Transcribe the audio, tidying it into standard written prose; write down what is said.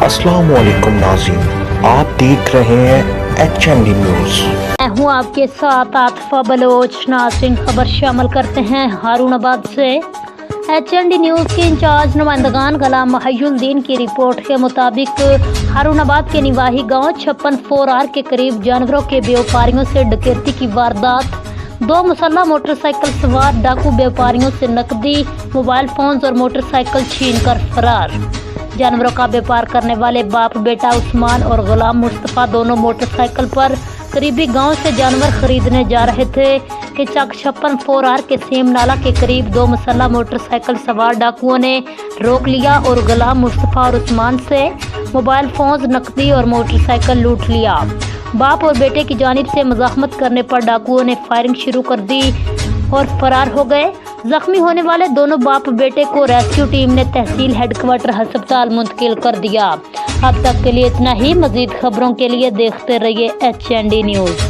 अस्सलाम वालेकुम नाज़रीन, आप देख रहे हैं HND न्यूज़। मैं हूँ आपके साथ आतिफा बलोच। नाज़रीन, खबर शामिल करते हैं हारूनाबाद से। HND न्यूज़ के इंचार्ज नुमाइंदगान गुलाम मुहिउद्दीन की रिपोर्ट के मुताबिक हारूनाबाद के निवाही गांव 56 के करीब जानवरों के व्यापारियों से डकैती की वारदात। 2 मुसल्लह मोटरसाइकिल सवार डाकू व्यापारियों से नकदी, मोबाइल फोन्स और मोटरसाइकिल छीनकर फरार। जानवरों का व्यापार करने वाले बाप बेटा उस्मान और गुलाम मुस्तफ़ा दोनों मोटरसाइकिल पर करीबी गांव से जानवर खरीदने जा रहे थे कि चक 56 के सेम नाला के करीब 2 मुसल्लह मोटरसाइकिल सवार डाकुओं ने रोक लिया और गुलाम मुस्तफ़ा और उस्मान से मोबाइल फोन्स, नकदी और मोटरसाइकिल लूट लिया। बाप और बेटे की जानिब से मज़ाहमत करने पर डाकुओं ने फायरिंग शुरू कर दी और फरार हो गए। जख्मी होने वाले दोनों बाप बेटे को रेस्क्यू टीम ने तहसील हेडक्वार्टर अस्पताल मुंतकिल कर दिया। अब तक के लिए इतना ही। मज़ीद खबरों के लिए देखते रहिए HND न्यूज़।